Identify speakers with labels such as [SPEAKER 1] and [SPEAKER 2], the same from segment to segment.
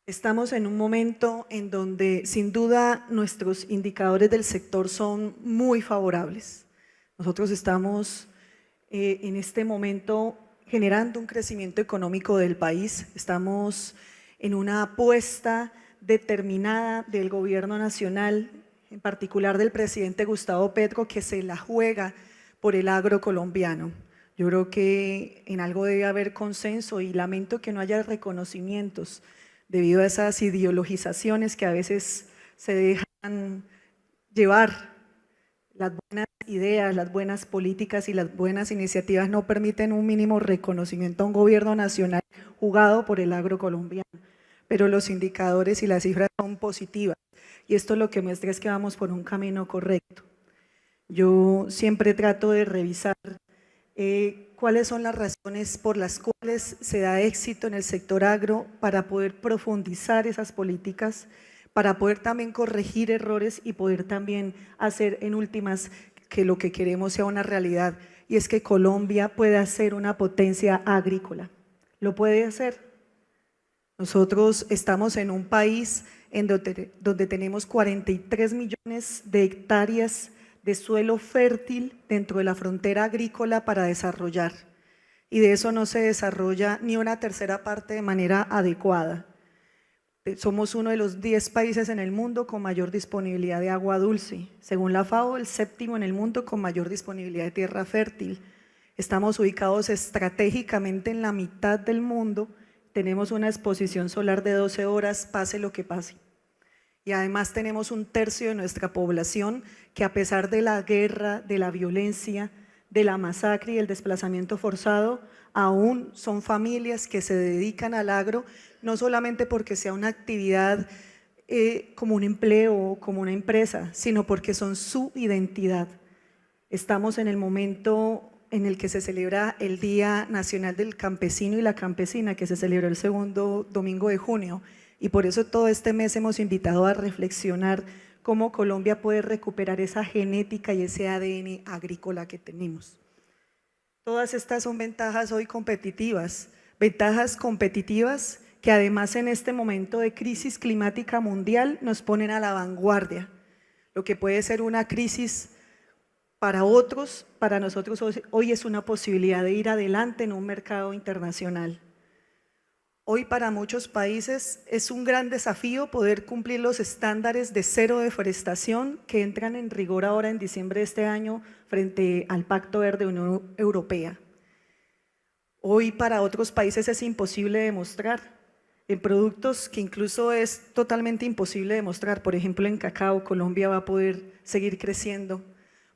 [SPEAKER 1] Estamos en un momento en donde sin duda nuestros indicadores del sector son muy favorables. Nosotros estamos en este momento generando un crecimiento económico del país, estamos en una apuesta determinada del gobierno nacional, en particular del presidente Gustavo Petro, que se la juega por el agro colombiano. Yo creo que en algo debe haber consenso y lamento que no haya reconocimientos debido a esas ideologizaciones que a veces se dejan llevar. Las buenas ideas, las buenas políticas y las buenas iniciativas no permiten un mínimo reconocimiento a un gobierno nacional jugado por el agro colombiano, pero los indicadores y las cifras son positivas y esto lo que muestra es que vamos por un camino correcto. Yo siempre trato de revisar cuáles son las razones por las cuales se da éxito en el sector agro para poder profundizar esas políticas, para poder también corregir errores y poder también hacer en últimas que lo que queremos sea una realidad, y es que Colombia pueda ser una potencia agrícola. Lo puede hacer. Nosotros estamos en un país en donde tenemos 43 millones de hectáreas de suelo fértil dentro de la frontera agrícola para desarrollar, y de eso no se desarrolla ni una tercera parte de manera adecuada. Somos uno de los 10 países en el mundo con mayor disponibilidad de agua dulce, según la FAO, el 7º en el mundo con mayor disponibilidad de tierra fértil. Estamos ubicados estratégicamente en la mitad del mundo, tenemos una exposición solar de 12 horas, pase lo que pase. Y además tenemos 1/3 de nuestra población que, a pesar de la guerra, de la violencia, de la masacre y el desplazamiento forzado, aún son familias que se dedican al agro, no solamente porque sea una actividad como un empleo o como una empresa, sino porque son su identidad. Estamos en el momento en el que se celebra el Día Nacional del Campesino y la Campesina, que se celebró el segundo domingo de junio, y por eso todo este mes hemos invitado a reflexionar cómo Colombia puede recuperar esa genética y ese ADN agrícola que tenemos. Todas estas son ventajas hoy competitivas que además en este momento de crisis climática mundial nos ponen a la vanguardia. Lo que puede ser una crisis para otros, para nosotros hoy es una posibilidad de ir adelante en un mercado internacional. Hoy para muchos países es un gran desafío poder cumplir los estándares de cero deforestación que entran en rigor ahora en diciembre de este año frente al Pacto Verde de la Unión Europea. Hoy para otros países es imposible demostrar en productos que incluso es totalmente imposible demostrar. Por ejemplo, en cacao, Colombia va a poder seguir creciendo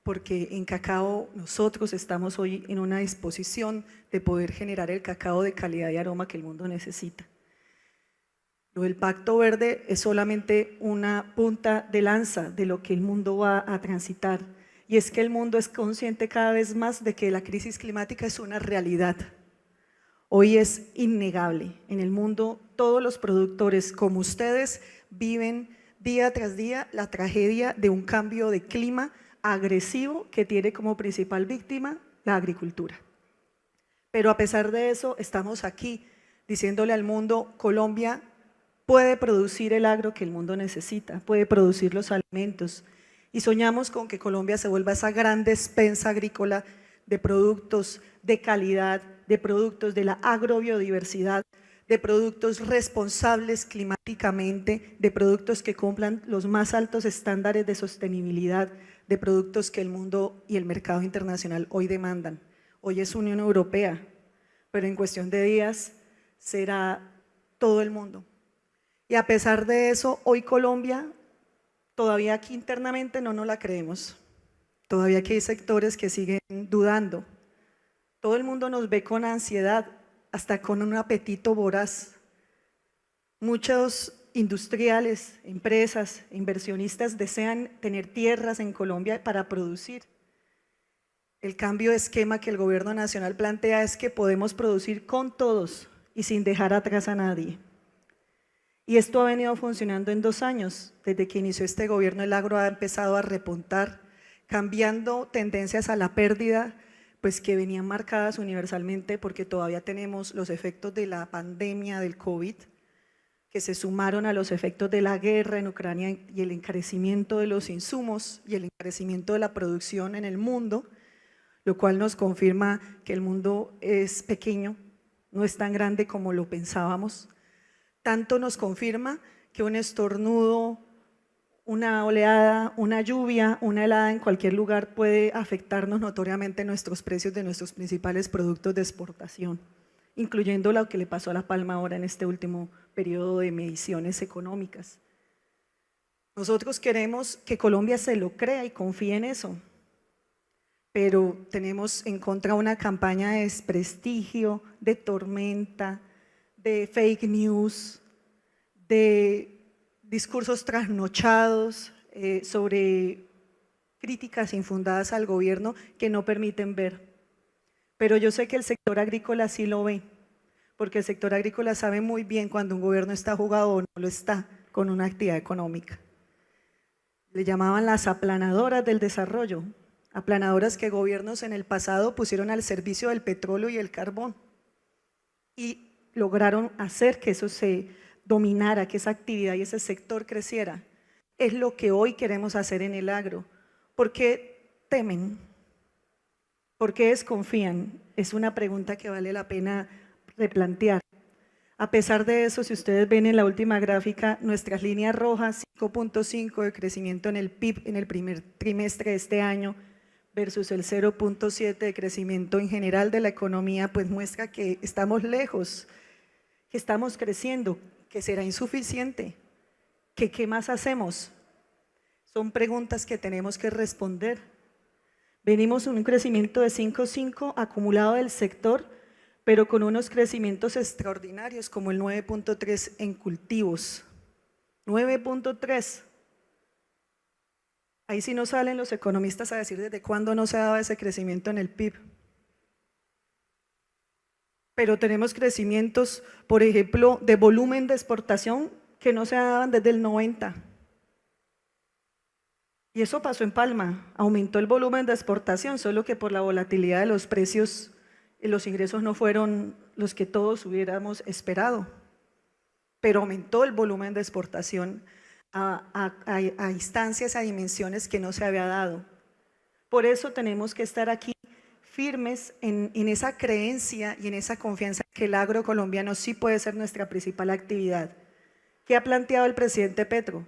[SPEAKER 1] porque en cacao nosotros estamos hoy en una disposición de poder generar el cacao de calidad y aroma que el mundo necesita. Lo del Pacto Verde es solamente una punta de lanza de lo que el mundo va a transitar, y es que el mundo es consciente cada vez más de que la crisis climática es una realidad. Hoy es innegable, en el mundo todos los productores como ustedes viven día tras día la tragedia de un cambio de clima agresivo que tiene como principal víctima la agricultura. Pero a pesar de eso estamos aquí diciéndole al mundo: Colombia puede producir el agro que el mundo necesita, puede producir los alimentos, y soñamos con que Colombia se vuelva esa gran despensa agrícola de productos de calidad, de productos de la agrobiodiversidad, de productos responsables climáticamente, de productos que cumplan los más altos estándares de sostenibilidad, de productos que el mundo y el mercado internacional hoy demandan. Hoy es Unión Europea, pero en cuestión de días será todo el mundo. Y a pesar de eso, hoy Colombia, todavía aquí internamente no nos la creemos. Todavía aquí hay sectores que siguen dudando. Todo el mundo nos ve con ansiedad, hasta con un apetito voraz. Muchos industriales, empresas, inversionistas desean tener tierras en Colombia para producir. El cambio de esquema que el gobierno nacional plantea es que podemos producir con todos y sin dejar atrás a nadie. Y esto ha venido funcionando en 2 años. Desde que inició este gobierno, el agro ha empezado a repuntar, cambiando tendencias a la pérdida, pues que venían marcadas universalmente porque todavía tenemos los efectos de la pandemia del COVID, que se sumaron a los efectos de la guerra en Ucrania y el encarecimiento de los insumos y el encarecimiento de la producción en el mundo, lo cual nos confirma que el mundo es pequeño, no es tan grande como lo pensábamos. Tanto nos confirma que un estornudo, una oleada, una lluvia, una helada en cualquier lugar puede afectarnos notoriamente nuestros precios de nuestros principales productos de exportación, incluyendo lo que le pasó a La Palma ahora en este último periodo de mediciones económicas. Nosotros queremos que Colombia se lo crea y confíe en eso, pero tenemos en contra una campaña de desprestigio, de tormenta, de fake news, de discursos trasnochados sobre críticas infundadas al gobierno que no permiten ver. Pero yo sé que el sector agrícola sí lo ve, porque el sector agrícola sabe muy bien cuando un gobierno está jugado o no lo está con una actividad económica. Le llamaban las aplanadoras del desarrollo, aplanadoras que gobiernos en el pasado pusieron al servicio del petróleo y el carbón y lograron hacer que eso se dominara, que esa actividad y ese sector creciera. Es lo que hoy queremos hacer en el agro. ¿Por qué temen? ¿Por qué desconfían? Es una pregunta que vale la pena replantear. A pesar de eso, si ustedes ven en la última gráfica, nuestras líneas rojas, 5.5 de crecimiento en el PIB en el primer trimestre de este año versus el 0.7 de crecimiento en general de la economía, pues muestra que estamos lejos, que estamos creciendo, que será insuficiente, que ¿qué más hacemos? Son preguntas que tenemos que responder. Venimos en un crecimiento de 5.5 acumulado del sector, pero con unos crecimientos extraordinarios como el 9.3 en cultivos. 9.3. Ahí sí no salen los economistas a decir desde cuándo no se daba ese crecimiento en el PIB. Pero tenemos crecimientos, por ejemplo, de volumen de exportación que no se daban desde el 90. Y eso pasó en Palma, aumentó el volumen de exportación, solo que por la volatilidad de los precios, los ingresos no fueron los que todos hubiéramos esperado, pero aumentó el volumen de exportación a instancias, a dimensiones que no se había dado. Por eso tenemos que estar aquí firmes en esa creencia y en esa confianza que el agro colombiano sí puede ser nuestra principal actividad. ¿Qué ha planteado el presidente Petro?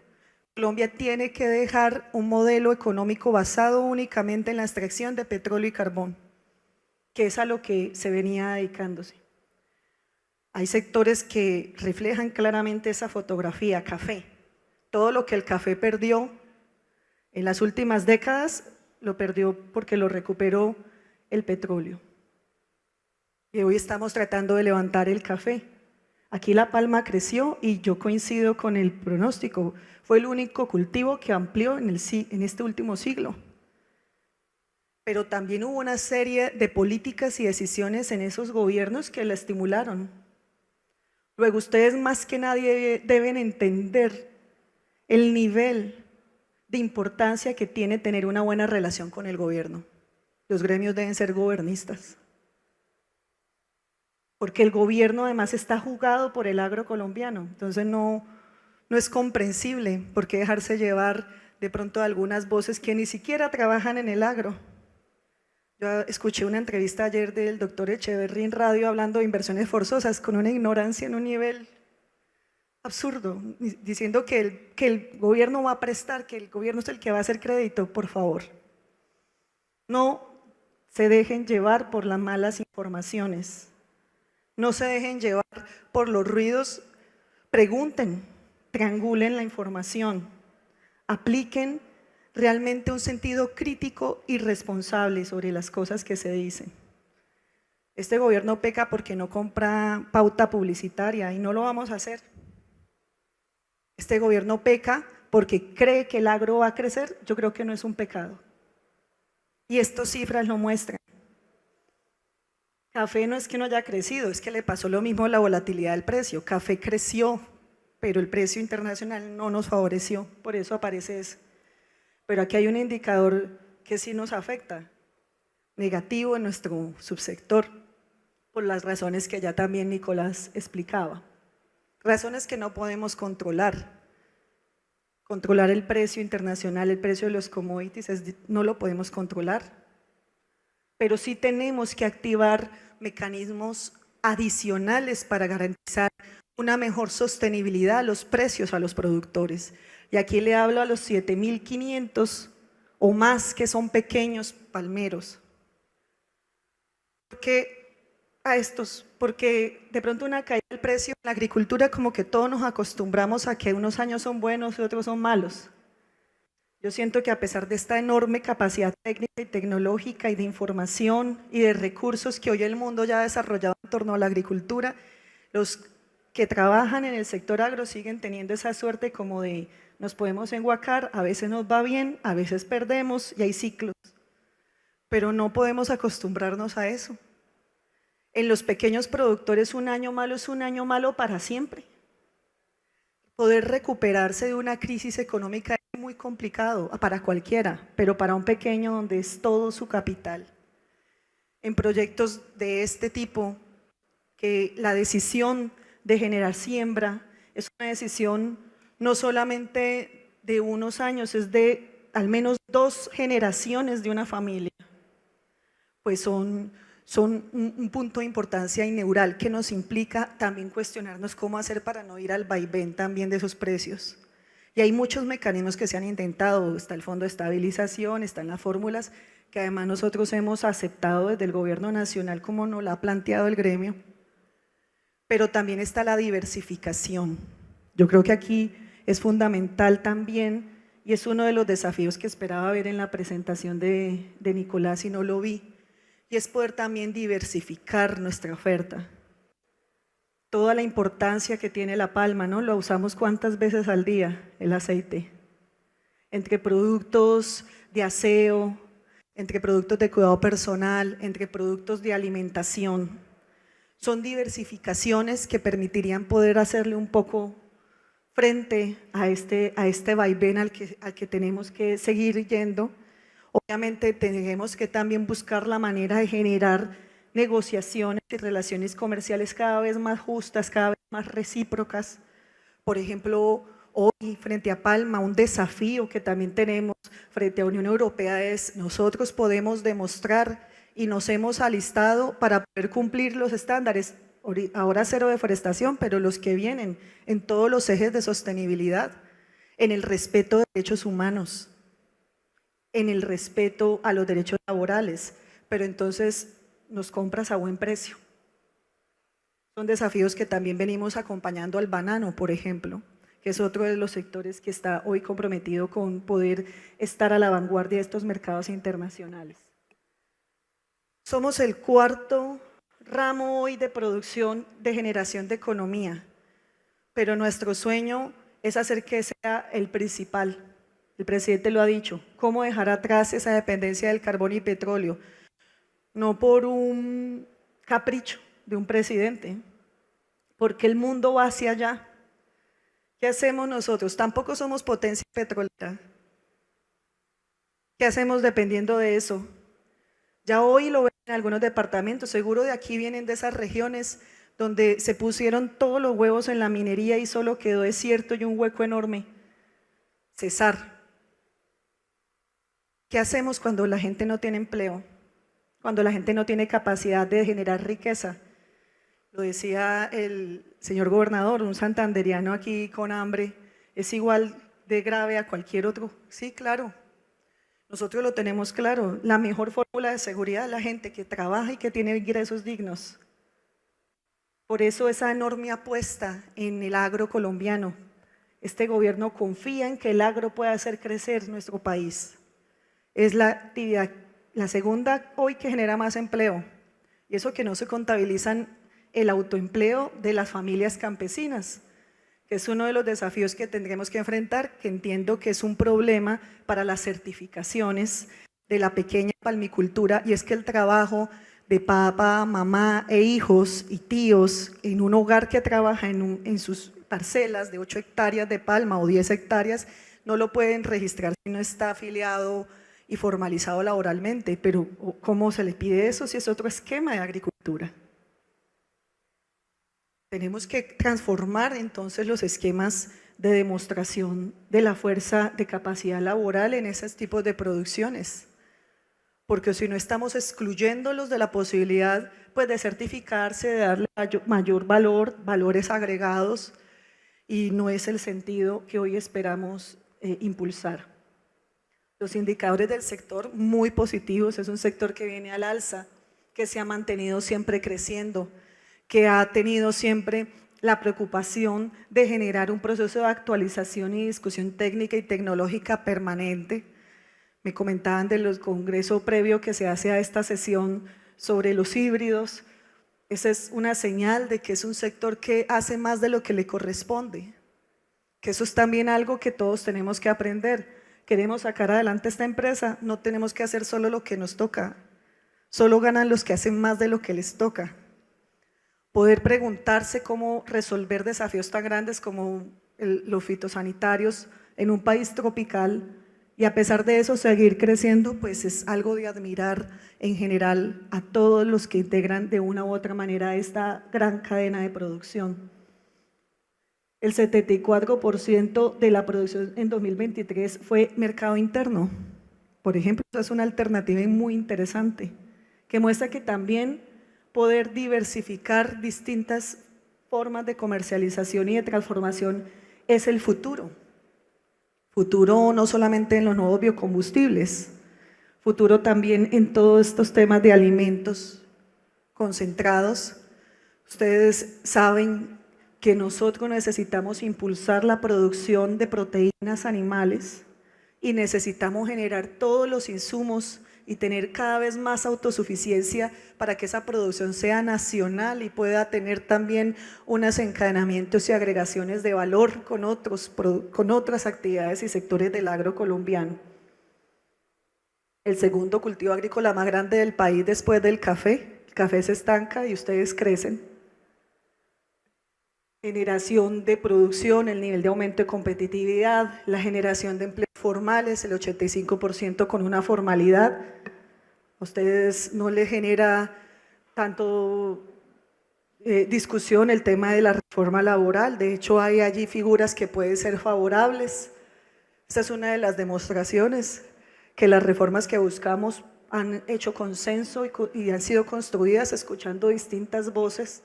[SPEAKER 1] Colombia tiene que dejar un modelo económico basado únicamente en la extracción de petróleo y carbón, que es a lo que se venía dedicándose. Hay sectores que reflejan claramente esa fotografía, café. Todo lo que el café perdió en las últimas décadas, lo perdió porque lo recuperó el petróleo. Y hoy estamos tratando de levantar el café. Aquí La Palma creció y yo coincido con el pronóstico. Fue el único cultivo que amplió en este último siglo. Pero también hubo una serie de políticas y decisiones en esos gobiernos que la estimularon. Luego ustedes más que nadie deben entender el nivel de importancia que tiene tener una buena relación con el gobierno. Los gremios deben ser gobernistas. Porque el gobierno además está jugado por el agro colombiano, entonces no es comprensible por qué dejarse llevar de pronto algunas voces que ni siquiera trabajan en el agro. Yo escuché una entrevista ayer del doctor Echeverry en radio hablando de inversiones forzosas con una ignorancia en un nivel absurdo, diciendo que el gobierno va a prestar, que el gobierno es el que va a hacer crédito, por favor. No se dejen llevar por las malas informaciones. No se dejen llevar por los ruidos, pregunten, triangulen la información, apliquen realmente un sentido crítico y responsable sobre las cosas que se dicen. Este gobierno peca porque no compra pauta publicitaria y no lo vamos a hacer. Este gobierno peca porque cree que el agro va a crecer, yo creo que no es un pecado. Y estas cifras lo muestran. Café no es que no haya crecido, es que le pasó lo mismo a la volatilidad del precio. Café creció, pero el precio internacional no nos favoreció, por eso aparece eso. Pero aquí hay un indicador que sí nos afecta, negativo en nuestro subsector, por las razones que ya también Nicolás explicaba. Razones que no podemos controlar. Controlar el precio internacional, el precio de los commodities, no lo podemos controlar. Pero sí tenemos que activar mecanismos adicionales para garantizar una mejor sostenibilidad a los precios a los productores. Y aquí le hablo a los 7.500 o más que son pequeños palmeros. Porque de pronto una caída del precio en la agricultura, como que todos nos acostumbramos a que unos años son buenos y otros son malos. Yo siento que a pesar de esta enorme capacidad técnica y tecnológica y de información y de recursos que hoy el mundo ya ha desarrollado en torno a la agricultura, los que trabajan en el sector agro siguen teniendo esa suerte como de nos podemos enguacar, a veces nos va bien, a veces perdemos y hay ciclos, pero no podemos acostumbrarnos a eso. En los pequeños productores un año malo es un año malo para siempre. Poder recuperarse de una crisis económica es muy complicado para cualquiera, pero para un pequeño donde es todo su capital. En proyectos de este tipo, que la decisión de generar siembra es una decisión no solamente de unos años, es de al menos 2 generaciones de una familia, pues son un punto de importancia inneural que nos implica también cuestionarnos cómo hacer para no ir al vaivén también de esos precios. Y hay muchos mecanismos que se han intentado, está el Fondo de Estabilización, están las fórmulas que además nosotros hemos aceptado desde el Gobierno Nacional como nos lo ha planteado el gremio, pero también está la diversificación. Yo creo que aquí es fundamental también y es uno de los desafíos que esperaba ver en la presentación de Nicolás y no lo vi, y es poder también diversificar nuestra oferta. Toda la importancia que tiene la palma, ¿no? Lo usamos ¿cuántas veces al día el aceite? Entre productos de aseo, entre productos de cuidado personal, entre productos de alimentación. Son diversificaciones que permitirían poder hacerle un poco frente a este vaivén al que tenemos que seguir yendo. Obviamente tenemos que también buscar la manera de generar negociaciones y relaciones comerciales cada vez más justas, cada vez más recíprocas. Por ejemplo, hoy frente a Palma, un desafío que también tenemos frente a Unión Europea es nosotros podemos demostrar y nos hemos alistado para poder cumplir los estándares, ahora cero deforestación, pero los que vienen en todos los ejes de sostenibilidad, en el respeto de derechos humanos, en el respeto a los derechos laborales, pero entonces nos compras a buen precio. Son desafíos que también venimos acompañando al banano, por ejemplo, que es otro de los sectores que está hoy comprometido con poder estar a la vanguardia de estos mercados internacionales. Somos el 4º ramo hoy de producción de generación de economía, pero nuestro sueño es hacer que sea el principal. El presidente lo ha dicho, ¿cómo dejar atrás esa dependencia del carbón y petróleo? No por un capricho de un presidente, porque el mundo va hacia allá. ¿Qué hacemos nosotros? Tampoco somos potencia petrolera. ¿Qué hacemos dependiendo de eso? Ya hoy lo ven en algunos departamentos, seguro de aquí vienen de esas regiones donde se pusieron todos los huevos en la minería y solo quedó desierto y un hueco enorme. Cesar. ¿Qué hacemos cuando la gente no tiene empleo? Cuando la gente no tiene capacidad de generar riqueza. Lo decía el señor gobernador, un santanderiano aquí con hambre, es igual de grave a cualquier otro. Sí, claro, nosotros lo tenemos claro. La mejor fórmula de seguridad es la gente que trabaja y que tiene ingresos dignos. Por eso esa enorme apuesta en el agro colombiano. Este gobierno confía en que el agro pueda hacer crecer nuestro país. Es la actividad, la segunda hoy que genera más empleo, y eso que no se contabilizan el autoempleo de las familias campesinas, que es uno de los desafíos que tendremos que enfrentar, que entiendo que es un problema para las certificaciones de la pequeña palmicultura, y es que el trabajo de papá, mamá e hijos y tíos en un hogar que trabaja en sus parcelas de 8 hectáreas de palma o 10 hectáreas, no lo pueden registrar si no está afiliado y formalizado laboralmente, pero ¿cómo se le pide eso si es otro esquema de agricultura? Tenemos que transformar entonces los esquemas de demostración de la fuerza de capacidad laboral en esos tipos de producciones, porque si no estamos excluyéndolos de la posibilidad pues, de certificarse, de darle mayor valor, valores agregados, y no es el sentido que hoy esperamos impulsar. Los indicadores del sector muy positivos, es un sector que viene al alza, que se ha mantenido siempre creciendo, que ha tenido siempre la preocupación de generar un proceso de actualización y discusión técnica y tecnológica permanente. Me comentaban del congreso previo que se hace a esta sesión sobre los híbridos. Esa es una señal de que es un sector que hace más de lo que le corresponde, que eso es también algo que todos tenemos que aprender. Queremos sacar adelante esta empresa, no tenemos que hacer solo lo que nos toca, solo ganan los que hacen más de lo que les toca. Poder preguntarse cómo resolver desafíos tan grandes como los fitosanitarios en un país tropical y a pesar de eso seguir creciendo, pues es algo de admirar en general a todos los que integran de una u otra manera esta gran cadena de producción. El 74% de la producción en 2023 fue mercado interno. Por ejemplo, esa es una alternativa muy interesante que muestra que también poder diversificar distintas formas de comercialización y de transformación es el futuro. Futuro no solamente en los nuevos biocombustibles, futuro también en todos estos temas de alimentos concentrados. Ustedes saben que nosotros necesitamos impulsar la producción de proteínas animales y necesitamos generar todos los insumos y tener cada vez más autosuficiencia para que esa producción sea nacional y pueda tener también unos encadenamientos y agregaciones de valor con otras actividades y sectores del agro colombiano. El segundo cultivo agrícola más grande del país después del café. El café se estanca y ustedes crecen. Generación de producción, el nivel de aumento de competitividad, la generación de empleos formales, el 85% con una formalidad. A ustedes no les genera tanto discusión el tema de la reforma laboral, de hecho hay allí figuras que pueden ser favorables. Esta es una de las demostraciones que las reformas que buscamos han hecho consenso y han sido construidas escuchando distintas voces.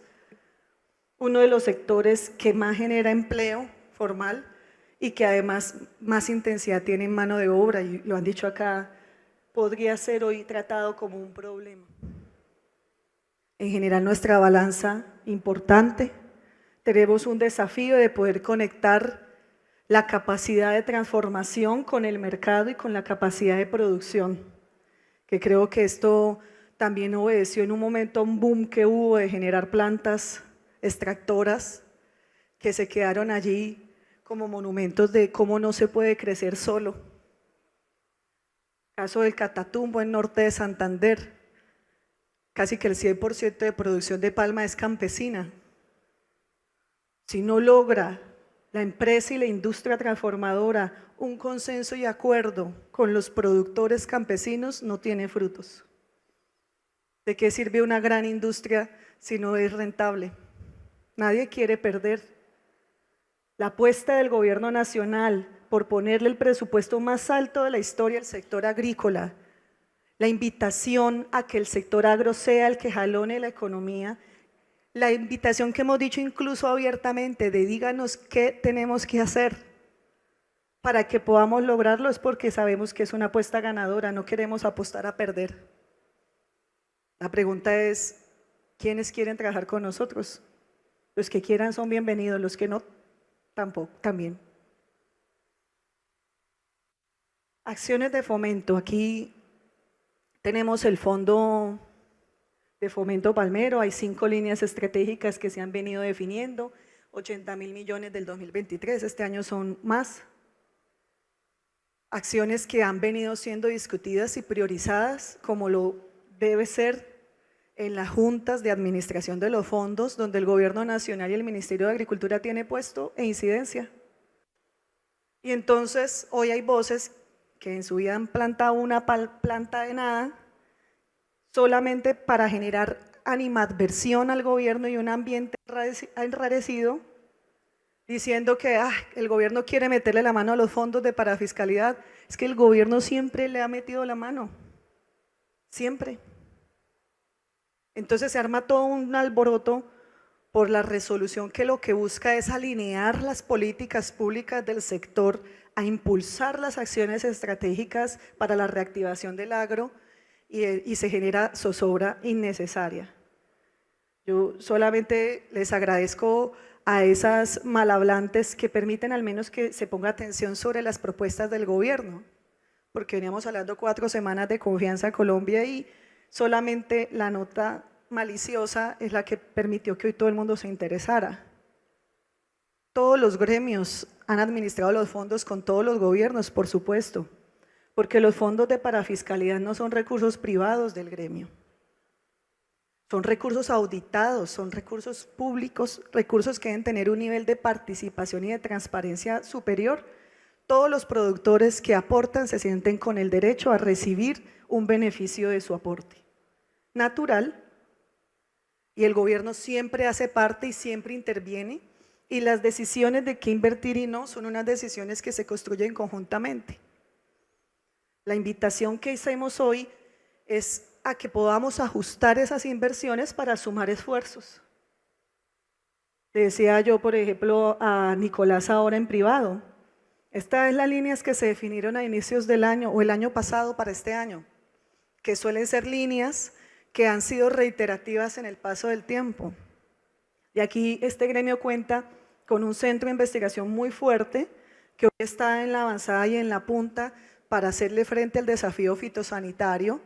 [SPEAKER 1] Uno de los sectores que más genera empleo formal y que además más intensidad tiene en mano de obra, y lo han dicho acá, podría ser hoy tratado como un problema. En general nuestra balanza importante, tenemos un desafío de poder conectar la capacidad de transformación con el mercado y con la capacidad de producción, que creo que esto también obedeció en un momento a un boom que hubo de generar plantas extractoras que se quedaron allí como monumentos de cómo no se puede crecer solo. Caso del Catatumbo en norte de Santander, casi que el 100% de producción de palma es campesina. Si no logra la empresa y la industria transformadora un consenso y acuerdo con los productores campesinos, no tiene frutos. ¿De qué sirve una gran industria si no es rentable? Nadie quiere perder. La apuesta del gobierno nacional por ponerle el presupuesto más alto de la historia al sector agrícola, la invitación a que el sector agro sea el que jalone la economía, la invitación que hemos dicho incluso abiertamente de díganos qué tenemos que hacer para que podamos lograrlo, es porque sabemos que es una apuesta ganadora, no queremos apostar a perder. La pregunta es, ¿quiénes quieren trabajar con nosotros? Los que quieran son bienvenidos, los que no, tampoco, también. Acciones de fomento. Aquí tenemos el Fondo de Fomento Palmero, hay 5 líneas estratégicas que se han venido definiendo, 80.000 millones del 2023, este año son más. Acciones que han venido siendo discutidas y priorizadas como lo debe ser en las juntas de administración de los fondos, donde el Gobierno Nacional y el Ministerio de Agricultura tiene puesto e incidencia. Y entonces hoy hay voces que en su vida han plantado una planta de nada solamente para generar animadversión al gobierno y un ambiente enrarecido, diciendo que el gobierno quiere meterle la mano a los fondos de parafiscalidad. Es que el gobierno siempre le ha metido la mano, siempre. Entonces se arma todo un alboroto por la resolución que lo que busca es alinear las políticas públicas del sector a impulsar las acciones estratégicas para la reactivación del agro y se genera zozobra innecesaria. Yo solamente les agradezco a esas malhablantes que permiten al menos que se ponga atención sobre las propuestas del gobierno, porque veníamos hablando 4 semanas de Confianza Colombia y solamente la nota maliciosa es la que permitió que hoy todo el mundo se interesara. Todos los gremios han administrado los fondos con todos los gobiernos, por supuesto, porque los fondos de parafiscalidad no son recursos privados del gremio. Son recursos auditados, son recursos públicos, recursos que deben tener un nivel de participación y de transparencia superior. Todos los productores que aportan se sienten con el derecho a recibir un beneficio de su aporte natural, y el gobierno siempre hace parte y siempre interviene, y las decisiones de qué invertir y no son unas decisiones que se construyen conjuntamente. La invitación que hacemos hoy es a que podamos ajustar esas inversiones para sumar esfuerzos. Le decía yo, por ejemplo, a Nicolás ahora en privado, estas son las líneas que se definieron a inicios del año o el año pasado para este año, que suelen ser líneas que han sido reiterativas en el paso del tiempo. Y aquí este gremio cuenta con un centro de investigación muy fuerte que hoy está en la avanzada y en la punta para hacerle frente al desafío fitosanitario,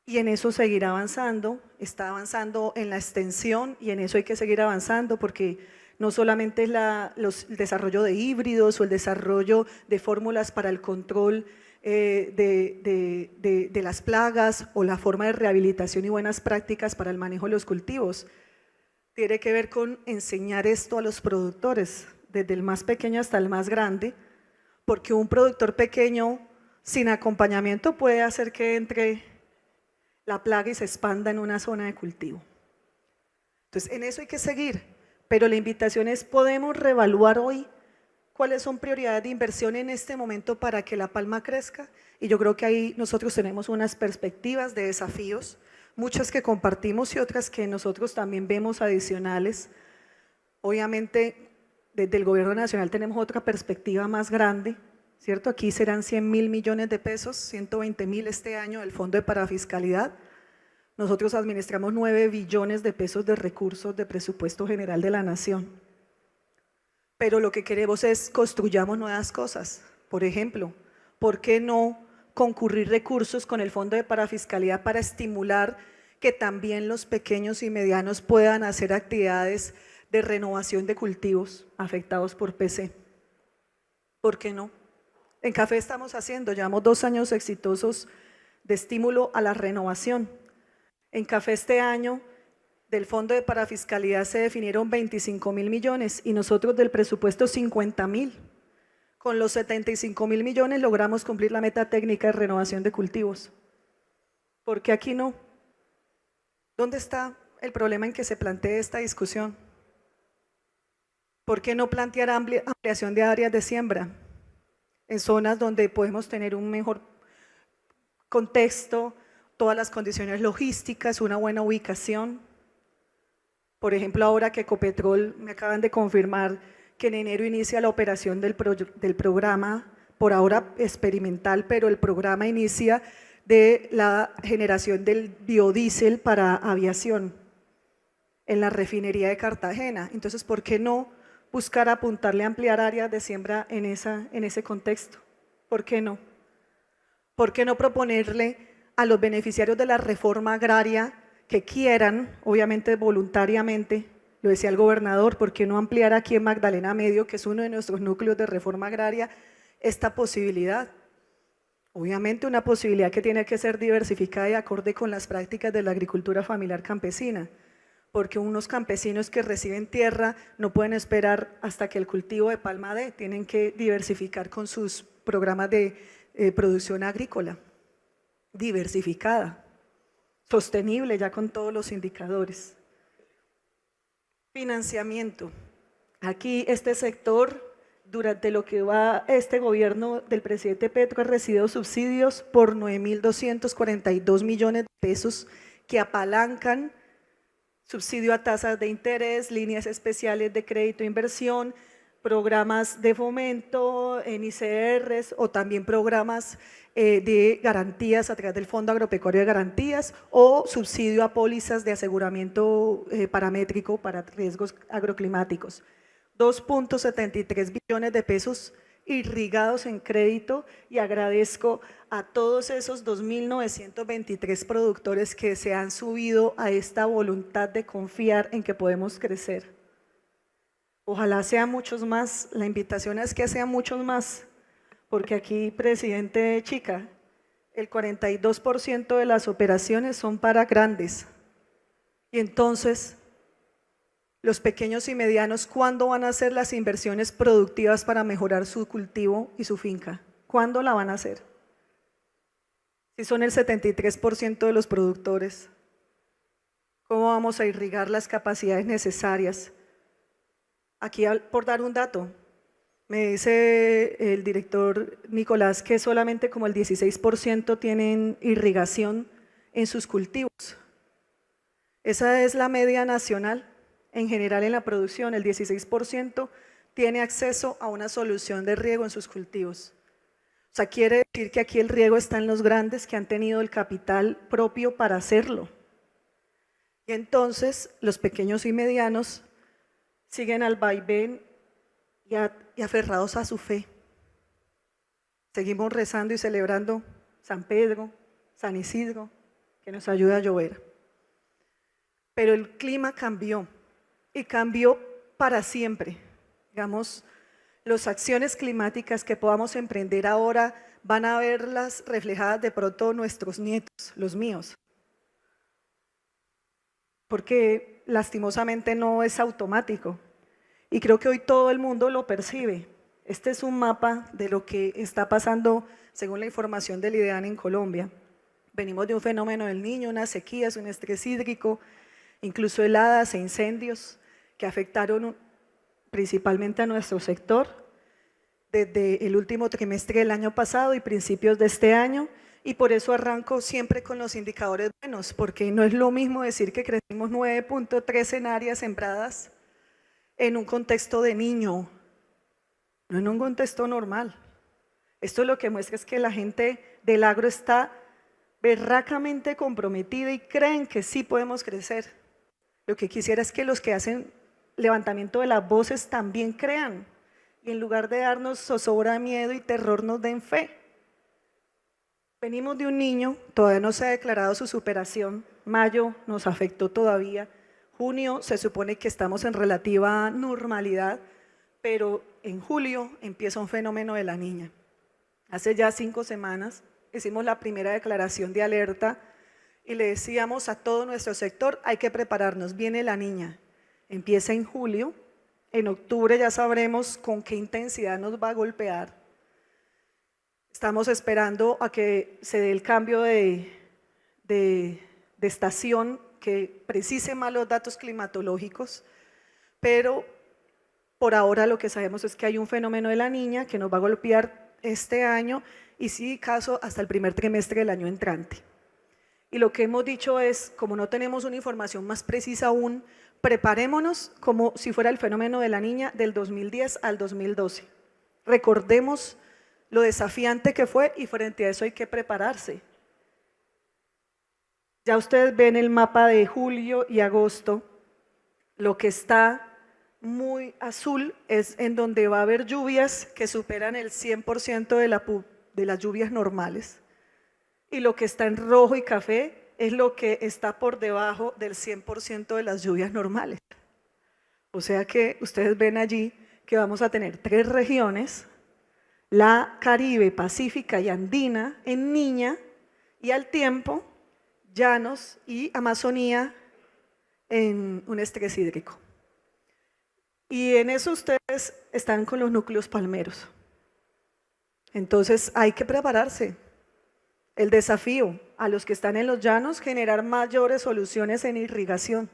[SPEAKER 1] y en eso seguir avanzando. Está avanzando en la extensión y en eso hay que seguir avanzando, porque no solamente es el desarrollo de híbridos o el desarrollo de fórmulas para el control de las plagas o la forma de rehabilitación y buenas prácticas para el manejo de los cultivos. Tiene que ver con enseñar esto a los productores, desde el más pequeño hasta el más grande, porque un productor pequeño sin acompañamiento puede hacer que entre la plaga y se expanda en una zona de cultivo. Entonces, en eso hay que seguir, pero la invitación es, podemos reevaluar hoy cuáles son prioridades de inversión en este momento para que la palma crezca, y yo creo que ahí nosotros tenemos unas perspectivas de desafíos, muchas que compartimos y otras que nosotros también vemos adicionales. Obviamente, desde el gobierno nacional tenemos otra perspectiva más grande, ¿cierto? Aquí serán 100.000 millones de pesos, 120.000 este año del Fondo de Parafiscalidad. Nosotros administramos 9 billones de pesos de recursos de presupuesto general de la nación. Pero lo que queremos es construyamos nuevas cosas. Por ejemplo, ¿por qué no concurrir recursos con el Fondo de Parafiscalidad para estimular que también los pequeños y medianos puedan hacer actividades de renovación de cultivos afectados por PC? ¿Por qué no? En café estamos haciendo, llevamos 2 años exitosos de estímulo a la renovación. En café este año, del Fondo de Parafiscalidad se definieron 25.000 millones y nosotros del presupuesto 50.000. Con los 75.000 millones logramos cumplir la meta técnica de renovación de cultivos. ¿Por qué aquí no? ¿Dónde está el problema en que se plantee esta discusión? ¿Por qué no plantear ampliación de áreas de siembra en zonas donde podemos tener un mejor contexto, todas las condiciones logísticas, una buena ubicación? Por ejemplo, ahora que Ecopetrol me acaban de confirmar que en enero inicia la operación del programa, por ahora experimental, pero el programa inicia de la generación del biodiesel para aviación en la refinería de Cartagena. Entonces, ¿por qué no buscar apuntarle a ampliar áreas de siembra en ese contexto? ¿Por qué no? ¿Por qué no proponerle a los beneficiarios de la reforma agraria que quieran, obviamente voluntariamente, lo decía el gobernador, ¿por qué no ampliar aquí en Magdalena Medio, que es uno de nuestros núcleos de reforma agraria, esta posibilidad? Obviamente una posibilidad que tiene que ser diversificada y acorde con las prácticas de la agricultura familiar campesina, porque unos campesinos que reciben tierra no pueden esperar hasta que el cultivo de palma dé, tienen que diversificar con sus programas de producción agrícola, diversificada. sostenible ya con todos los indicadores. Financiamiento. Aquí este sector, durante lo que va este gobierno del presidente Petro, ha recibido subsidios por 9.242 millones de pesos que apalancan subsidio a tasas de interés, líneas especiales de crédito e inversión, programas de fomento en ICRs o también programas de garantías a través del Fondo Agropecuario de Garantías o subsidio a pólizas de aseguramiento paramétrico para riesgos agroclimáticos. 2.73 billones de pesos irrigados en crédito, y agradezco a todos esos 2.923 productores que se han subido a esta voluntad de confiar en que podemos crecer. Ojalá sean muchos más, la invitación es que sean muchos más, porque aquí, presidente Chica, el 42% de las operaciones son para grandes, y entonces los pequeños y medianos, ¿cuándo van a hacer las inversiones productivas para mejorar su cultivo y su finca? ¿Cuándo la van a hacer? Si son el 73% de los productores, ¿cómo vamos a irrigar las capacidades necesarias? Aquí, por dar un dato, me dice el director Nicolás que solamente como el 16% tienen irrigación en sus cultivos. Esa es la media nacional. En general en la producción, el 16% tiene acceso a una solución de riego en sus cultivos. O sea, quiere decir que aquí el riego está en los grandes que han tenido el capital propio para hacerlo. Y entonces los pequeños y medianos siguen al vaivén y aferrados a su fe. Seguimos rezando y celebrando San Pedro, San Isidro, que nos ayuda a llover. Pero el clima cambió. Y cambió para siempre. Digamos, las acciones climáticas que podamos emprender ahora van a verlas reflejadas de pronto nuestros nietos, los míos. Porque lastimosamente no es automático. Y creo que hoy todo el mundo lo percibe. Este es un mapa de lo que está pasando según la información del IDEAN en Colombia. Venimos de un fenómeno del Niño, unas sequías, un estrés hídrico, incluso heladas e incendios que afectaron principalmente a nuestro sector desde el último trimestre del año pasado y principios de este año, y por eso arranco siempre con los indicadores buenos, porque no es lo mismo decir que crecimos 9.3 en áreas sembradas en un contexto de Niño, no en un contexto normal. Esto lo que muestra es que la gente del agro está berracamente comprometida y creen que sí podemos crecer. Lo que quisiera es que los que hacen levantamiento de las voces también crean, y en lugar de darnos zozobra, miedo y terror, nos den fe. Venimos de un Niño, todavía no se ha declarado su superación, mayo nos afectó todavía, junio se supone que estamos en relativa normalidad, pero en julio empieza un fenómeno de la Niña. Hace ya 5 semanas hicimos la primera declaración de alerta y le decíamos a todo nuestro sector, hay que prepararnos, viene la Niña. Empieza en julio, en octubre ya sabremos con qué intensidad nos va a golpear. Estamos esperando a que se dé el cambio de estación que precise más los datos climatológicos, pero por ahora lo que sabemos es que hay un fenómeno de la Niña que nos va a golpear este año y si caso hasta el primer trimestre del año entrante. Y lo que hemos dicho es, como no tenemos una información más precisa aún, preparémonos como si fuera el fenómeno de la Niña del 2010 al 2012. Recordemos lo desafiante que fue y frente a eso hay que prepararse. Ya ustedes ven el mapa de julio y agosto, lo que está muy azul es en donde va a haber lluvias que superan el 100% de las lluvias normales, y lo que está en rojo y café es lo que está por debajo del 100% de las lluvias normales. O sea que ustedes ven allí que vamos a tener 3 regiones, la Caribe, Pacífica y Andina en Niña, y al tiempo Llanos y Amazonía en un estrés hídrico. Y en eso ustedes están con los núcleos palmeros. Entonces hay que prepararse. El desafío a los que están en los llanos, generar mayores soluciones en irrigación.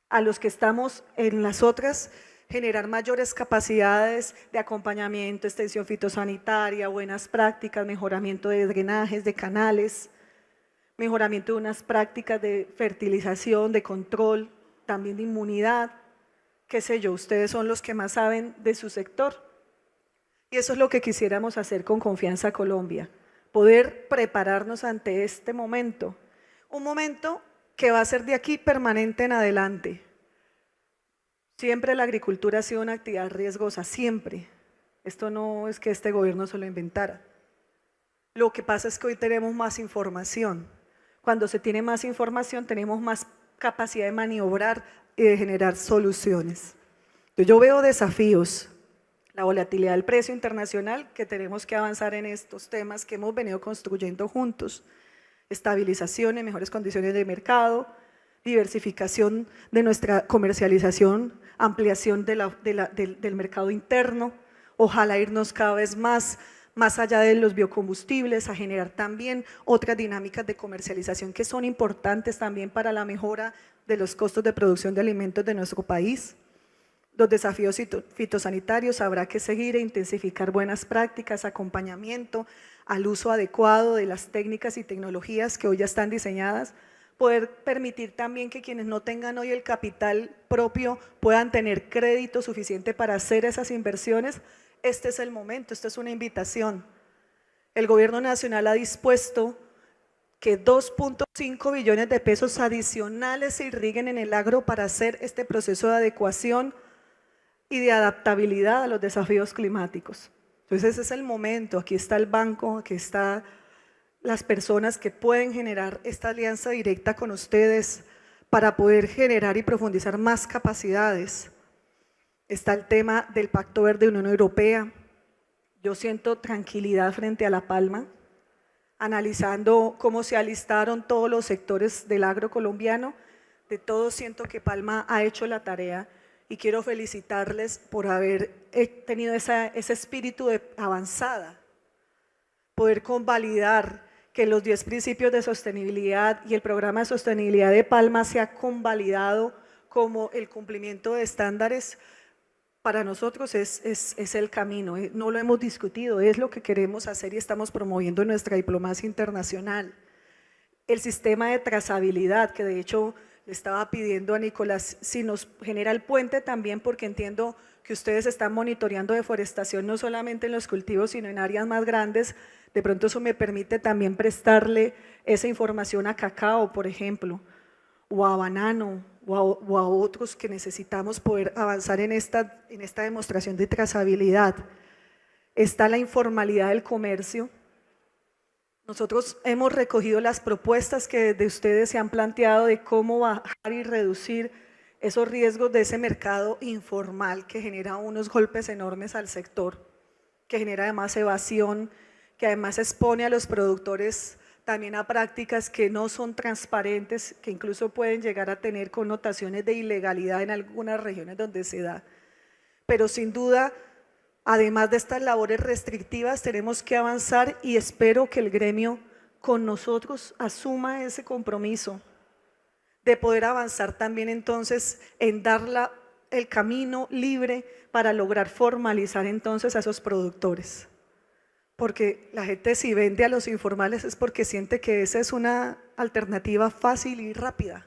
[SPEAKER 1] A los que estamos en las otras, generar mayores capacidades de acompañamiento, extensión fitosanitaria, buenas prácticas, mejoramiento de drenajes, de canales, mejoramiento de unas prácticas de fertilización, de control, también de inmunidad, qué sé yo, ustedes son los que más saben de su sector. Y eso es lo que quisiéramos hacer con Confianza Colombia, poder prepararnos ante este momento, un momento que va a ser de aquí permanente en adelante. Siempre la agricultura ha sido una actividad riesgosa, siempre. Esto no es que este gobierno se lo inventara. Lo que pasa es que hoy tenemos más información. Cuando se tiene más información tenemos más capacidad de maniobrar y de generar soluciones. Entonces, yo veo desafíos, la volatilidad del precio internacional, que tenemos que avanzar en estos temas que hemos venido construyendo juntos, estabilización en mejores condiciones de mercado, diversificación de nuestra comercialización, ampliación del mercado interno, ojalá irnos cada vez más allá de los biocombustibles, a generar también otras dinámicas de comercialización que son importantes también para la mejora de los costos de producción de alimentos de nuestro país. Los desafíos fitosanitarios habrá que seguir e intensificar buenas prácticas, acompañamiento al uso adecuado de las técnicas y tecnologías que hoy ya están diseñadas, poder permitir también que quienes no tengan hoy el capital propio puedan tener crédito suficiente para hacer esas inversiones. Este es el momento, esta es una invitación. El gobierno nacional ha dispuesto que 2.5 billones de pesos adicionales se irriguen en el agro para hacer este proceso de adecuación y de adaptabilidad a los desafíos climáticos. Entonces ese es el momento, aquí está el banco, aquí están las personas que pueden generar esta alianza directa con ustedes para poder generar y profundizar más capacidades. Está el tema del Pacto Verde de Unión Europea. Yo siento tranquilidad frente a La Palma, analizando cómo se alistaron todos los sectores del agro colombiano. De todos siento que Palma ha hecho la tarea y quiero felicitarles por haber tenido ese espíritu de avanzada, poder convalidar que los 10 principios de sostenibilidad y el programa de sostenibilidad de Palma se ha convalidado como el cumplimiento de estándares. Para nosotros es el camino, no lo hemos discutido, es lo que queremos hacer y estamos promoviendo en nuestra diplomacia internacional. El sistema de trazabilidad, que de hecho le estaba pidiendo a Nicolás si nos genera el puente también, porque entiendo que ustedes están monitoreando deforestación no solamente en los cultivos, sino en áreas más grandes. De pronto eso me permite también prestarle esa información a cacao, por ejemplo, o a banano, o a otros que necesitamos poder avanzar en esta demostración de trazabilidad. Está la informalidad del comercio. Nosotros hemos recogido las propuestas que de ustedes se han planteado de cómo bajar y reducir esos riesgos de ese mercado informal que genera unos golpes enormes al sector, que genera además evasión, que además expone a los productores también a prácticas que no son transparentes, que incluso pueden llegar a tener connotaciones de ilegalidad en algunas regiones donde se da. Pero sin duda, además de estas labores restrictivas, tenemos que avanzar y espero que el gremio con nosotros asuma ese compromiso de poder avanzar también entonces en dar el camino libre para lograr formalizar entonces a esos productores. Porque la gente si vende a los informales es porque siente que esa es una alternativa fácil y rápida.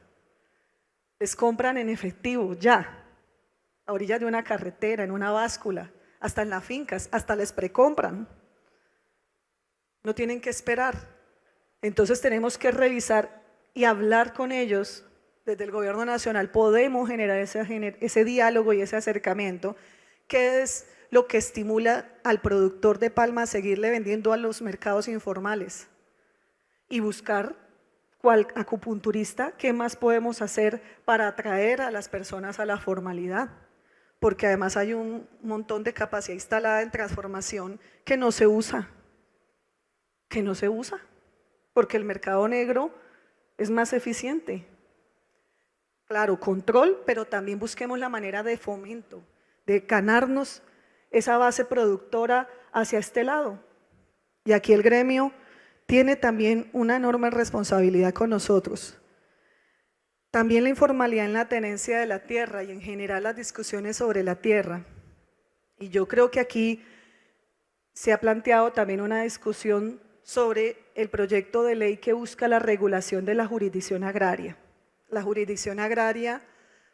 [SPEAKER 1] Les compran en efectivo, ya, a orillas de una carretera, en una báscula, hasta en las fincas, hasta les precompran. No tienen que esperar. Entonces tenemos que revisar y hablar con ellos. Desde el gobierno nacional podemos generar ese diálogo y ese acercamiento, que es lo que estimula al productor de palma a seguirle vendiendo a los mercados informales y buscar cual acupunturista qué más podemos hacer para atraer a las personas a la formalidad, porque además hay un montón de capacidad instalada en transformación que no se usa, porque el mercado negro es más eficiente. Claro, control, pero también busquemos la manera de fomento, de ganarnos esa base productora hacia este lado. Y aquí el gremio tiene también una enorme responsabilidad con nosotros. También la informalidad en la tenencia de la tierra y en general las discusiones sobre la tierra. Y yo creo que aquí se ha planteado también una discusión sobre el proyecto de ley que busca la regulación de la jurisdicción agraria. La jurisdicción agraria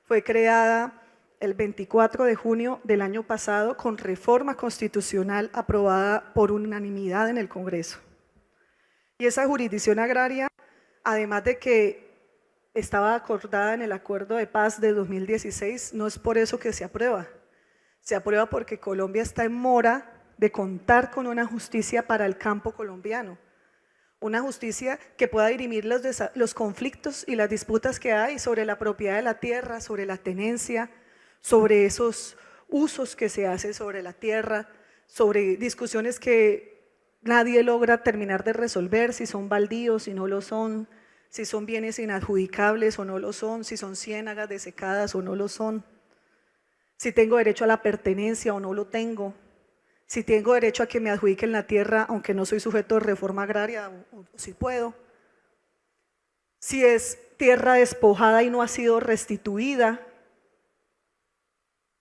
[SPEAKER 1] fue creada el 24 de junio del año pasado con reforma constitucional aprobada por unanimidad en el Congreso. Y esa jurisdicción agraria, además de que estaba acordada en el Acuerdo de Paz de 2016, no es por eso que se aprueba. Se aprueba porque Colombia está en mora de contar con una justicia para el campo colombiano. Una justicia que pueda dirimir los conflictos y las disputas que hay sobre la propiedad de la tierra, sobre la tenencia, sobre esos usos que se hacen sobre la tierra, sobre discusiones que nadie logra terminar de resolver, si son baldíos, si no lo son, si son bienes inadjudicables o no lo son, si son ciénagas desecadas o no lo son, si tengo derecho a la pertenencia o no lo tengo, si tengo derecho a que me adjudiquen la tierra aunque no soy sujeto de reforma agraria o si puedo, si es tierra despojada y no ha sido restituida,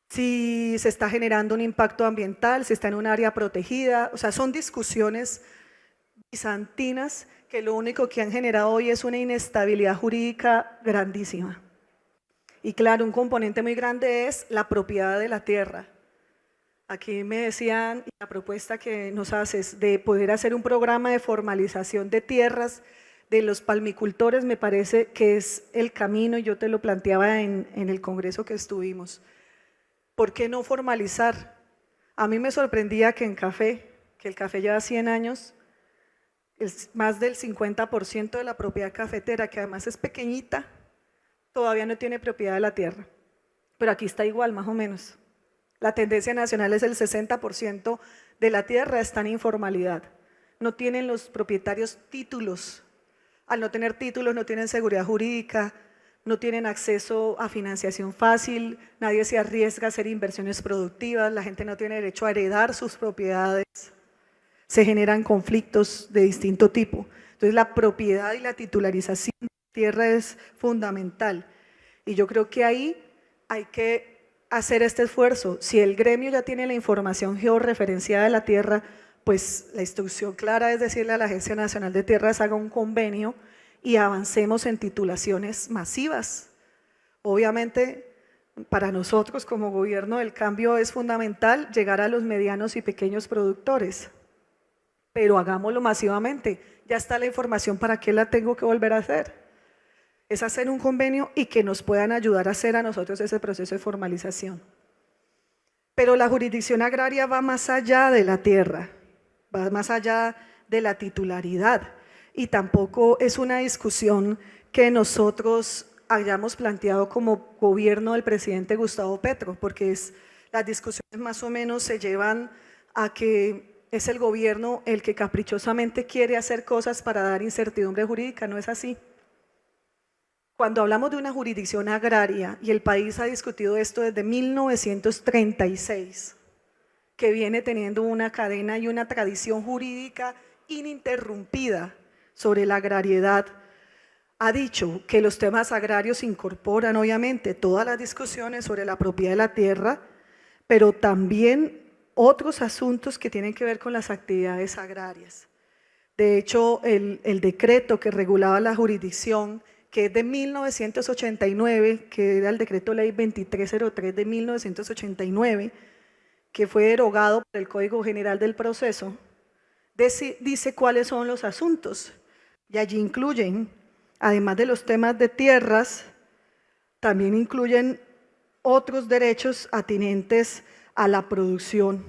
[SPEAKER 1] si se está generando un impacto ambiental, si está en un área protegida. O sea, son discusiones bizantinas que lo único que han generado hoy es una inestabilidad jurídica grandísima. Y claro, un componente muy grande es la propiedad de la tierra. Aquí me decían, la propuesta que nos haces de poder hacer un programa de formalización de tierras de los palmicultores, me parece que es el camino, y yo te lo planteaba en el congreso que estuvimos. ¿Por qué no formalizar? A mí me sorprendía que en café, que el café lleva 100 años, más del 50% de la propiedad cafetera, que además es pequeñita, todavía no tiene propiedad de la tierra. Pero aquí está igual, más o menos. La tendencia nacional es el 60% de la tierra está en informalidad. No tienen los propietarios títulos. Al no tener títulos no tienen seguridad jurídica, no tienen acceso a financiación fácil, nadie se arriesga a hacer inversiones productivas, la gente no tiene derecho a heredar sus propiedades, se generan conflictos de distinto tipo. Entonces la propiedad y la titularización de la tierra es fundamental y yo creo que ahí hay que hacer este esfuerzo. Si el gremio ya tiene la información georreferenciada de la tierra, pues la instrucción clara es decirle a la Agencia Nacional de Tierras haga un convenio y avancemos en titulaciones masivas. Obviamente, para nosotros como gobierno del cambio es fundamental llegar a los medianos y pequeños productores, pero hagámoslo masivamente. Ya está la información, ¿para qué la tengo que volver a hacer? Es hacer un convenio y que nos puedan ayudar a hacer a nosotros ese proceso de formalización. Pero la jurisdicción agraria va más allá de la tierra, va más allá de la titularidad. Y tampoco es una discusión que nosotros hayamos planteado como gobierno del presidente Gustavo Petro, porque las discusiones más o menos se llevan a que es el gobierno el que caprichosamente quiere hacer cosas para dar incertidumbre jurídica, no es así. Cuando hablamos de una jurisdicción agraria, y el país ha discutido esto desde 1936, que viene teniendo una cadena y una tradición jurídica ininterrumpida sobre la agrariedad, ha dicho que los temas agrarios incorporan obviamente todas las discusiones sobre la propiedad de la tierra, pero también otros asuntos que tienen que ver con las actividades agrarias. De hecho, el decreto que regulaba la jurisdicción, que es de 1989, que era el decreto ley 2303 de 1989, que fue derogado por el Código General del Proceso, dice cuáles son los asuntos. Y allí incluyen, además de los temas de tierras, también incluyen otros derechos atinentes a la producción.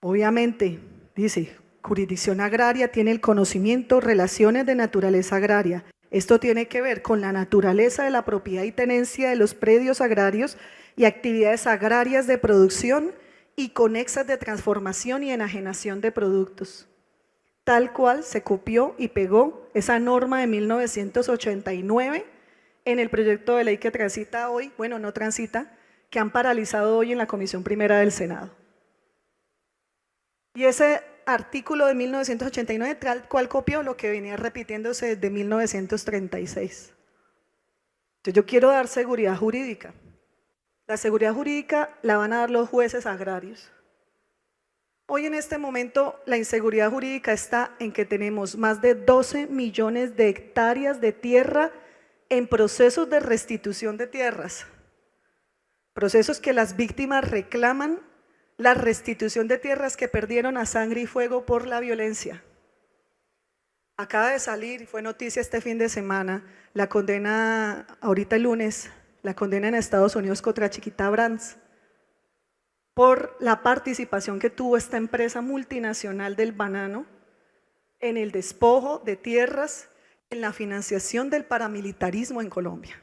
[SPEAKER 1] Obviamente, dice, jurisdicción agraria tiene el conocimiento, relaciones de naturaleza agraria. Esto tiene que ver con la naturaleza de la propiedad y tenencia de los predios agrarios y actividades agrarias de producción y conexas de transformación y enajenación de productos. Tal cual se copió y pegó esa norma de 1989 en el proyecto de ley que transita hoy, bueno, no transita, que han paralizado hoy en la Comisión Primera del Senado. Y ese artículo de 1989, tal cual copió lo que venía repitiéndose desde 1936. Entonces yo quiero dar seguridad jurídica. La seguridad jurídica la van a dar los jueces agrarios. Hoy en este momento la inseguridad jurídica está en que tenemos más de 12 millones de hectáreas de tierra en procesos de restitución de tierras. Procesos que las víctimas reclaman la restitución de tierras que perdieron a sangre y fuego por la violencia. Acaba de salir, fue noticia este fin de semana, la condena, ahorita el lunes, la condena en Estados Unidos contra Chiquita Brands por la participación que tuvo esta empresa multinacional del banano en el despojo de tierras, en la financiación del paramilitarismo en Colombia.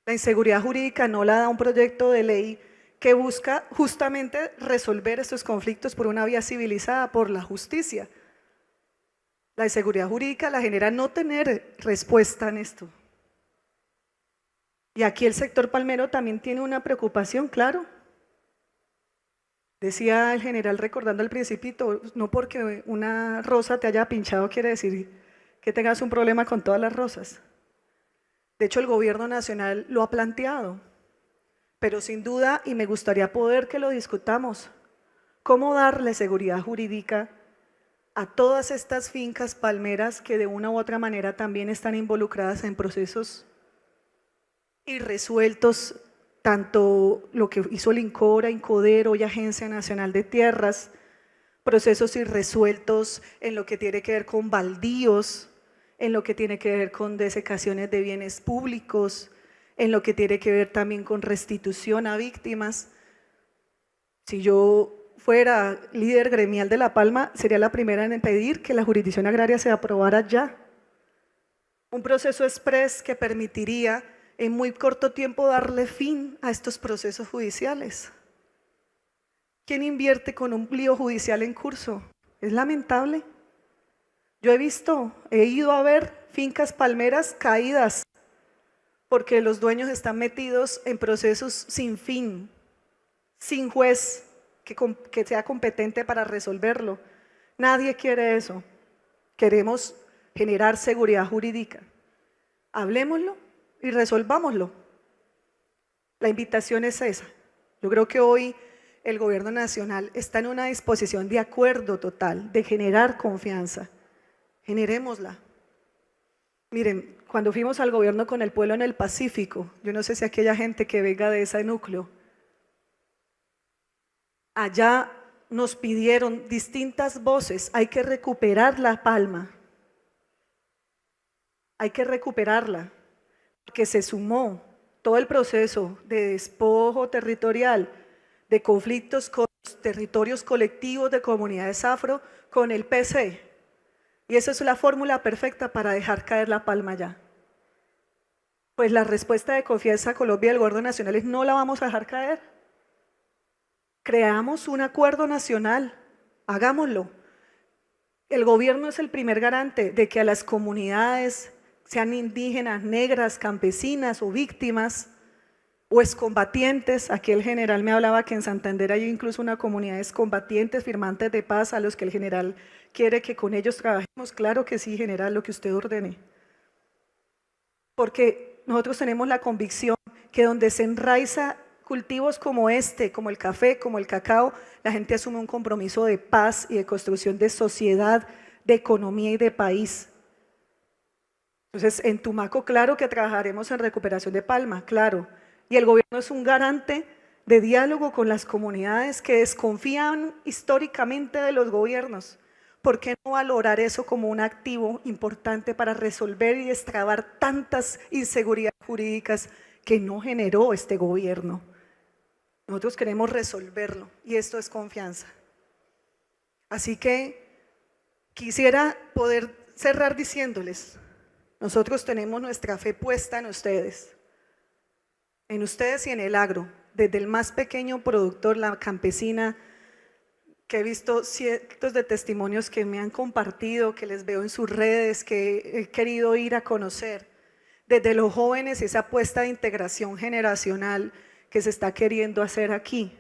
[SPEAKER 1] La inseguridad jurídica no la da un proyecto de ley que busca justamente resolver estos conflictos por una vía civilizada, por la justicia. La inseguridad jurídica la genera no tener respuesta en esto. Y aquí el sector palmero también tiene una preocupación, claro. Decía el general recordando al principito, no porque una rosa te haya pinchado quiere decir que tengas un problema con todas las rosas. De hecho, el gobierno nacional lo ha planteado, pero sin duda, y me gustaría poder que lo discutamos, cómo darle seguridad jurídica a todas estas fincas palmeras que de una u otra manera también están involucradas en procesos irresueltos, tanto lo que hizo el INCORA, INCODER, hoy Agencia Nacional de Tierras, procesos irresueltos en lo que tiene que ver con baldíos, en lo que tiene que ver con desecaciones de bienes públicos, en lo que tiene que ver también con restitución a víctimas. Si yo fuera líder gremial de La Palma, sería la primera en pedir que la jurisdicción agraria se aprobara ya. Un proceso express que permitiría en muy corto tiempo darle fin a estos procesos judiciales. ¿Quién invierte con un lío judicial en curso? Es lamentable. Yo he ido a ver fincas palmeras caídas porque los dueños están metidos en procesos sin fin, sin juez que sea competente para resolverlo. Nadie quiere eso. Queremos generar seguridad jurídica. Hablémoslo y resolvámoslo. La invitación es esa. Yo creo que hoy el gobierno nacional está en una disposición de acuerdo total, de generar confianza. Generémosla. Miren, cuando fuimos al gobierno con el pueblo en el Pacífico, yo no sé si aquella gente que venga de ese núcleo, allá nos pidieron distintas voces, hay que recuperar La Palma, hay que recuperarla, porque se sumó todo el proceso de despojo territorial, de conflictos con los territorios colectivos de comunidades afro con el PC. Y esa es la fórmula perfecta para dejar caer La Palma ya. Pues la respuesta de Confianza Colombia del Gobierno Nacional es no la vamos a dejar caer. Creamos un acuerdo nacional, hagámoslo. El gobierno es el primer garante de que a las comunidades, sean indígenas, negras, campesinas o víctimas o excombatientes, aquí el general me hablaba que en Santander hay incluso una comunidad de excombatientes, firmantes de paz, a los que el general quiere que con ellos trabajemos. Claro que sí, general, lo que usted ordene. Porque nosotros tenemos la convicción que donde se enraiza cultivos como este, como el café, como el cacao, la gente asume un compromiso de paz y de construcción de sociedad, de economía y de país. Entonces, en Tumaco, claro que trabajaremos en recuperación de Palma, claro. Y el gobierno es un garante de diálogo con las comunidades que desconfían históricamente de los gobiernos. ¿Por qué no valorar eso como un activo importante para resolver y destrabar tantas inseguridades jurídicas que no generó este gobierno? Nosotros queremos resolverlo y esto es confianza. Así que quisiera poder cerrar diciéndoles, nosotros tenemos nuestra fe puesta en ustedes y en el agro, desde el más pequeño productor, la campesina, que he visto cientos de testimonios que me han compartido, que les veo en sus redes, que he querido ir a conocer, desde los jóvenes, esa apuesta de integración generacional que se está queriendo hacer aquí,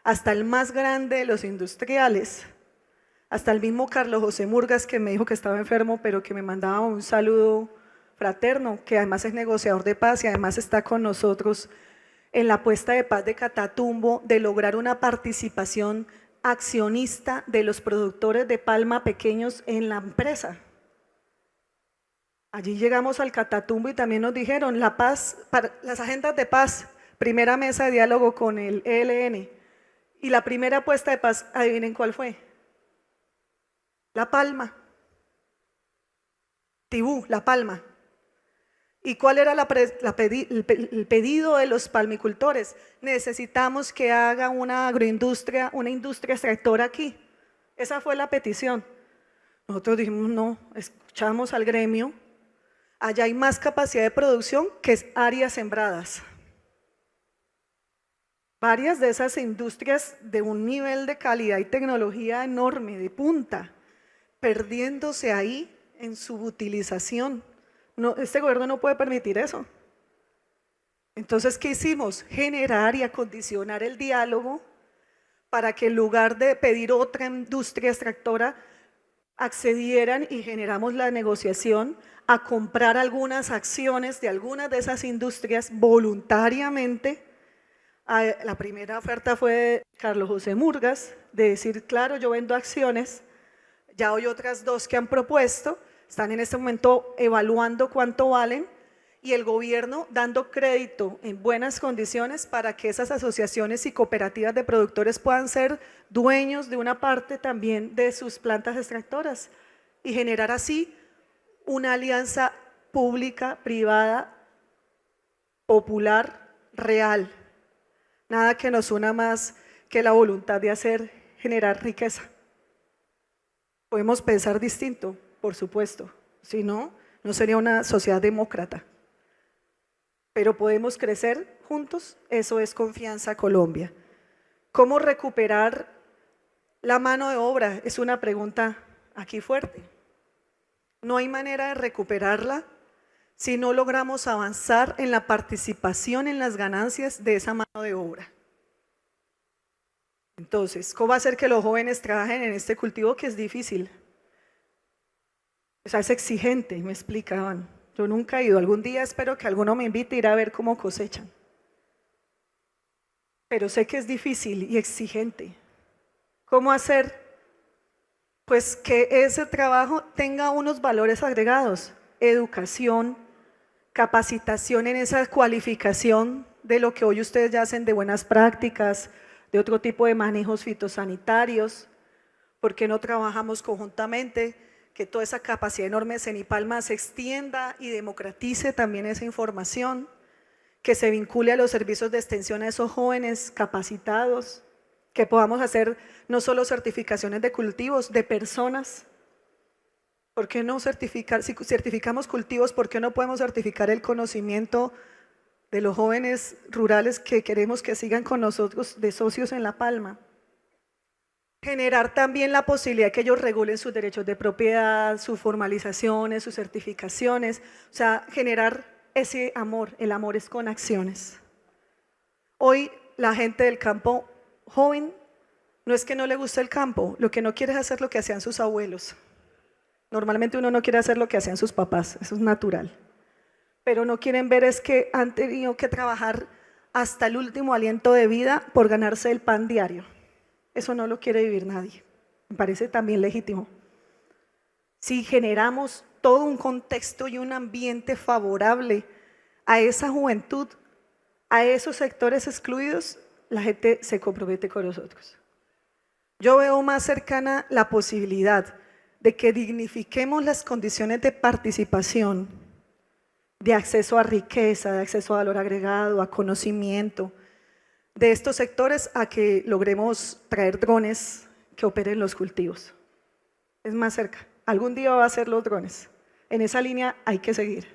[SPEAKER 1] hasta el más grande de los industriales, hasta el mismo Carlos José Murgas, que me dijo que estaba enfermo, pero que me mandaba un saludo fraterno, que además es negociador de paz y además está con nosotros en la puesta de paz de Catatumbo, de lograr una participación accionista de los productores de palma pequeños en la empresa. Allí llegamos al Catatumbo y también nos dijeron la paz, para las agendas de paz, primera mesa de diálogo con el ELN, y la primera puesta de paz, adivinen cuál fue. La palma. Tibú, La Palma. ¿Y cuál era el pedido de los palmicultores? Necesitamos que haga una agroindustria, una industria extractora aquí. Esa fue la petición. Nosotros dijimos, no, escuchamos al gremio, allá hay más capacidad de producción que áreas sembradas. Varias de esas industrias de un nivel de calidad y tecnología enorme, de punta, perdiéndose ahí en su utilización. No, este gobierno no puede permitir eso. Entonces, ¿qué hicimos? Generar y acondicionar el diálogo para que en lugar de pedir otra industria extractora, accedieran y generamos la negociación a comprar algunas acciones de algunas de esas industrias voluntariamente. La primera oferta fue de Carlos José Murgas, de decir, claro, yo vendo acciones. Ya hay otras dos que han propuesto, están en este momento evaluando cuánto valen y el gobierno dando crédito en buenas condiciones para que esas asociaciones y cooperativas de productores puedan ser dueños de una parte también de sus plantas extractoras y generar así una alianza pública, privada, popular, real. Nada que nos una más que la voluntad de generar riqueza. Podemos pensar distinto, por supuesto, si no, no sería una sociedad demócrata. Pero podemos crecer juntos, eso es Confianza Colombia. ¿Cómo recuperar la mano de obra? Es una pregunta aquí fuerte. No hay manera de recuperarla si no logramos avanzar en la participación en las ganancias de esa mano de obra. Entonces, ¿cómo hacer que los jóvenes trabajen en este cultivo que es difícil? O sea, es exigente, me explicaban. Yo nunca he ido, algún día espero que alguno me invite a ir a ver cómo cosechan. Pero sé que es difícil y exigente. ¿Cómo hacer? Pues que ese trabajo tenga unos valores agregados, educación, capacitación en esa cualificación de lo que hoy ustedes ya hacen de buenas prácticas, de otro tipo de manejos fitosanitarios, porque no trabajamos conjuntamente, que toda esa capacidad enorme de Cenipalma se extienda y democratice también esa información, que se vincule a los servicios de extensión a esos jóvenes capacitados, que podamos hacer no solo certificaciones de cultivos, de personas. ¿Por qué no certificar? Si certificamos cultivos, ¿por qué no podemos certificar el conocimiento de los jóvenes rurales que queremos que sigan con nosotros de socios en La Palma? Generar también la posibilidad que ellos regulen sus derechos de propiedad, sus formalizaciones, sus certificaciones, o sea, generar ese amor, el amor es con acciones. Hoy la gente del campo joven no es que no le guste el campo, lo que no quiere es hacer lo que hacían sus abuelos. Normalmente uno no quiere hacer lo que hacían sus papás, eso es natural. Pero no quieren ver es que han tenido que trabajar hasta el último aliento de vida por ganarse el pan diario. Eso no lo quiere vivir nadie. Me parece también legítimo. Si generamos todo un contexto y un ambiente favorable a esa juventud, a esos sectores excluidos, la gente se compromete con nosotros. Yo veo más cercana la posibilidad de que dignifiquemos las condiciones de participación, de acceso a riqueza, de acceso a valor agregado, a conocimiento de estos sectores, a que logremos traer drones que operen los cultivos. Es más cerca, algún día va a ser los drones, en esa línea hay que seguir.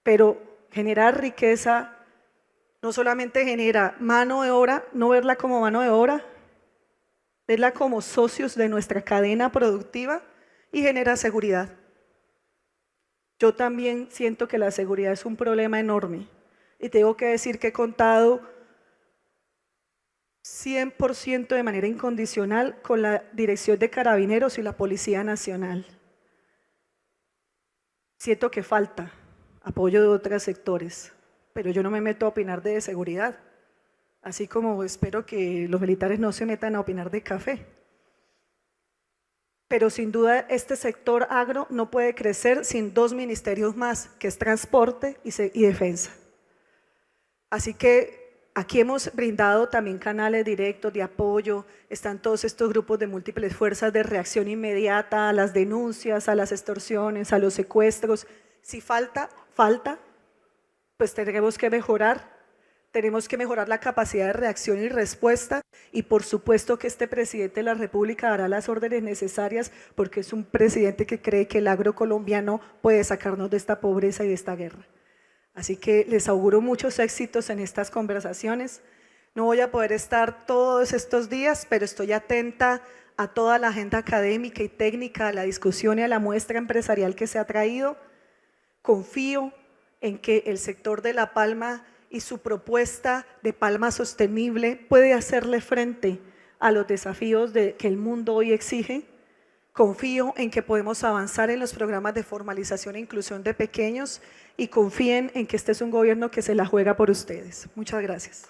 [SPEAKER 1] Pero generar riqueza no solamente genera mano de obra, no verla como mano de obra, verla como socios de nuestra cadena productiva y genera seguridad. Yo también siento que la seguridad es un problema enorme y tengo que decir que he contado 100% de manera incondicional con la Dirección de Carabineros y la Policía Nacional. Siento que falta apoyo de otros sectores, pero yo no me meto a opinar de seguridad, así como espero que los militares no se metan a opinar de café. Pero sin duda este sector agro no puede crecer sin dos ministerios más, que es transporte y defensa. Así que aquí hemos brindado también canales directos de apoyo, están todos estos grupos de múltiples fuerzas de reacción inmediata a las denuncias, a las extorsiones, a los secuestros. Si falta, pues tenemos que mejorar la capacidad de reacción y respuesta, y por supuesto que este presidente de la República dará las órdenes necesarias, porque es un presidente que cree que el agro colombiano puede sacarnos de esta pobreza y de esta guerra. Así que les auguro muchos éxitos en estas conversaciones. No voy a poder estar todos estos días, pero estoy atenta a toda la agenda académica y técnica, a la discusión y a la muestra empresarial que se ha traído. Confío en que el sector de la palma y su propuesta de palma sostenible puede hacerle frente a los desafíos que el mundo hoy exige. Confío en que podemos avanzar en los programas de formalización e inclusión de pequeños, y confíen en que este es un gobierno que se la juega por ustedes. Muchas gracias.